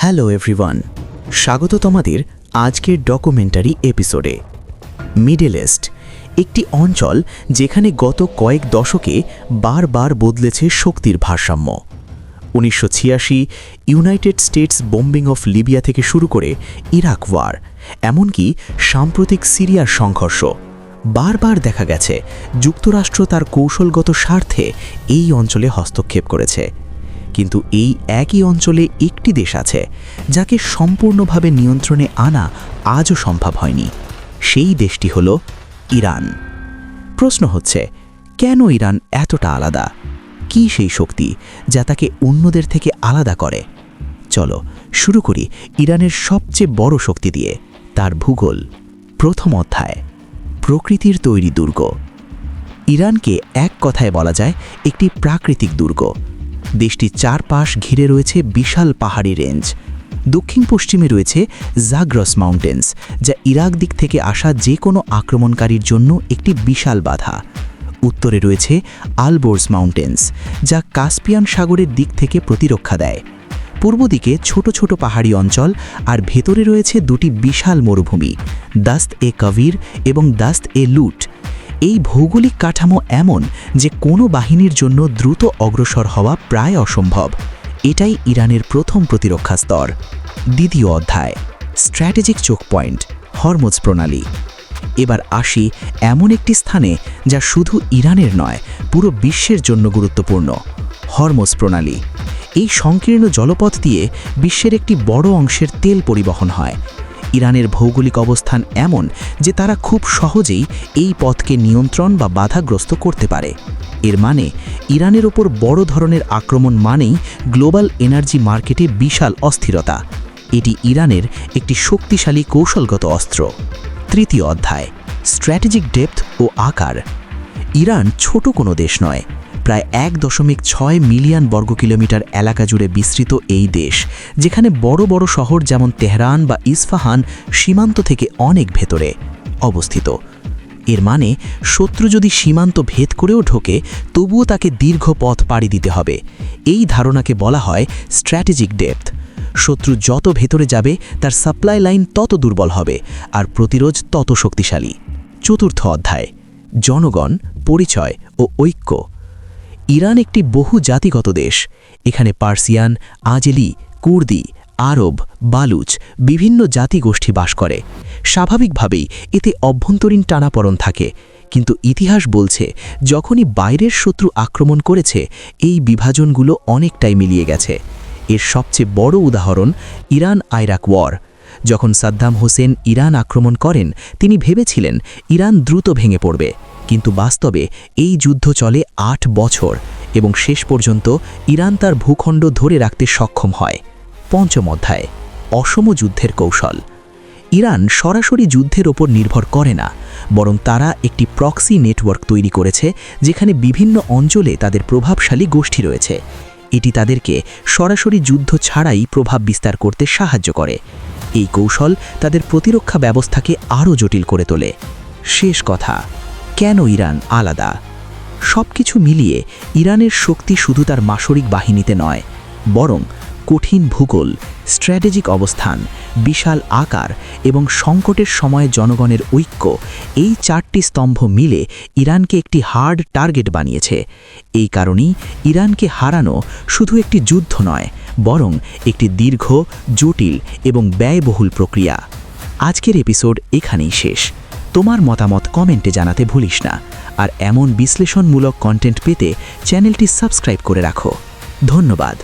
Hello everyone, স্বাগত তোমাদের আজকের ডকুমেন্টারি এপিসোডে। মিডল ইস্ট একটি অঞ্চল যেখানে গত কয়েক দশকে বারবার বদলেছে শক্তির ভারসাম্য। 1986 United states bombing of Libya থেকে শুরু করে ইরাক ওয়ার, এমনকি সাম্প্রতিক সিরিয়ার সংঘর্ষ, বারবার দেখা গেছে যুক্তরাষ্ট্র তার কৌশলগত স্বার্থে এই অঞ্চলে হস্তক্ষেপ করেছে। কিন্তু এই একই অঞ্চলে একটি দেশ আছে যাকে সম্পূর্ণভাবে নিয়ন্ত্রণে আনা আজও সম্ভব হয়নি। সেই দেশটি হল ইরান। প্রশ্ন হচ্ছে, কেন ইরান এতটা আলাদা? কি সেই শক্তি যা তাকে অন্যদের থেকে আলাদা করে? চলো শুরু করি ইরানের সবচেয়ে বড় শক্তি দিয়ে, তার ভূগোল। প্রথম অধ্যায়, প্রকৃতির তৈরি দুর্গ। ইরানকে এক কথায় বলা যায় একটি প্রাকৃতিক দুর্গ। দেশটির চারপাশ ঘিরে রয়েছে বিশাল পাহাড়ি রেঞ্জ। দক্ষিণ পশ্চিমে রয়েছে জাগ্রস মাউন্টেন্স, যা ইরাক দিক থেকে আসা যে কোনো আক্রমণকারীর জন্য একটি বিশাল বাধা। উত্তরে রয়েছে আলবোর্জ মাউন্টেন্স, যা কাস্পিয়ান সাগরের দিক থেকে প্রতিরক্ষা দেয়। পূর্ব দিকে ছোট ছোট পাহাড়ি অঞ্চল, আর ভেতরে রয়েছে দুটি বিশাল মরুভূমি, দাস্ত এ কবির এবং দাস্ত এ লুট। এই ভৌগোলিক কাঠামো এমন যে কোনো বাহিনীর জন্য দ্রুত অগ্রসর হওয়া প্রায় অসম্ভব। এটাই ইরানের প্রথম প্রতিরক্ষা স্তর। দ্বিতীয় অধ্যায়, স্ট্র্যাটেজিক চোক পয়েন্ট, হরমুজ প্রণালী। এবার আসি এমন একটি স্থানে যা শুধু ইরানের নয়, পুরো বিশ্বের জন্য গুরুত্বপূর্ণ, হরমুজ প্রণালী। এই সংকীর্ণ জলপথ দিয়ে বিশ্বের একটি বড় অংশের তেল পরিবহন হয়। ইরানের ভৌগোলিক অবস্থান এমন যে তারা খুব সহজেই এই পথকে নিয়ন্ত্রণ বা বাধাগ্রস্ত করতে পারে। এর মানে ইরানের ওপর বড় ধরনের আক্রমণ মানেই গ্লোবাল এনার্জি মার্কেটে বিশাল অস্থিরতা। এটি ইরানের একটি শক্তিশালী কৌশলগত অস্ত্র। তৃতীয় অধ্যায়, স্ট্র্যাটেজিক ডেপথ ও আকার। ইরান ছোট কোনো দেশ নয়। প্রায় 1.6 মিলিয়ন বর্গ কিলোমিটার এলাকা জুড়ে বিস্তৃত এই দেশ, যেখানে বড় বড় শহর যেমন তেহরান বা ইস্ফাহান সীমান্ত থেকে অনেক ভেতরে অবস্থিত। এর মানে শত্রু যদি সীমান্ত ভেদ করেও ঢোকে, তবুও তাকে দীর্ঘ পথ পাড়ি দিতে হবে। এই ধারণাকে বলা হয় স্ট্র্যাটেজিক ডেপথ। শত্রু যত ভেতরে যাবে, তার সাপ্লাই লাইন তত দুর্বল হবে, আর প্রতিরোধ তত শক্তিশালী। চতুর্থ অধ্যায়, জনগণ, পরিচয় ও ঐক্য। ইরান একটি বহু জাতিগত দেশ। এখানে পার্সিয়ান, আজেলি, কুর্দি, আরব, বালুচ বিভিন্ন জাতিগোষ্ঠী বাস করে। স্বাভাবিকভাবেই এতে অভ্যন্তরীণ টানাপড়ন থাকে, কিন্তু ইতিহাস বলছে যখনই বাইরের শত্রু আক্রমণ করেছে, এই বিভাজনগুলো অনেকটাই মিলিয়ে গেছে। এর সবচেয়ে বড় উদাহরণ ইরান আইরাক ওয়ার। যখন সাদ্দাম হোসেন ইরান আক্রমণ করেন, তিনি ভেবেছিলেন ইরান দ্রুত ভেঙে পড়বে, কিন্তু বাস্তবে এই যুদ্ধ চলে 8 বছর এবং শেষ পর্যন্ত ইরান তার ভূখণ্ড ধরে রাখতে সক্ষম হয়। পঞ্চম অধ্যায়, অসম যুদ্ধের কৌশল। ইরান সরাসরি যুদ্ধের ওপর নির্ভর করে না, বরং তারা একটি প্রক্সি নেটওয়ার্ক তৈরি করেছে, যেখানে বিভিন্ন অঞ্চলে তাদের প্রভাবশালী গোষ্ঠী রয়েছে। এটি তাদেরকে সরাসরি যুদ্ধ ছাড়াই প্রভাব বিস্তার করতে সাহায্য করে। এই কৌশল তাদের প্রতিরক্ষা ব্যবস্থাকে আরও জটিল করে তোলে। শেষ কথা, কেন ইরান আলাদা? সবকিছু মিলিয়ে ইরানের শক্তি শুধু তার মাসরিক বাহিনীতে নয়, বরং কঠিন ভূগোল, স্ট্র্যাটেজিক অবস্থান, বিশাল আকার এবং সংকটের সময় জনগণের ঐক্য, এই 4টি স্তম্ভ মিলে ইরানকে একটি হার্ড টার্গেট বানিয়েছে। এই কারণেই ইরানকে হারানো শুধু একটি যুদ্ধ নয়, বরং একটি দীর্ঘ, জটিল এবং ব্যয়বহুল প্রক্রিয়া। আজকের এপিসোড এখানেই শেষ। তোমার মতামত কমেন্টে জানাতে ভুলিস না, আর এমন বিশ্লেষণমূলক কন্টেন্ট পেতে চ্যানেলটি সাবস্ক্রাইব করে রাখো। ধন্যবাদ।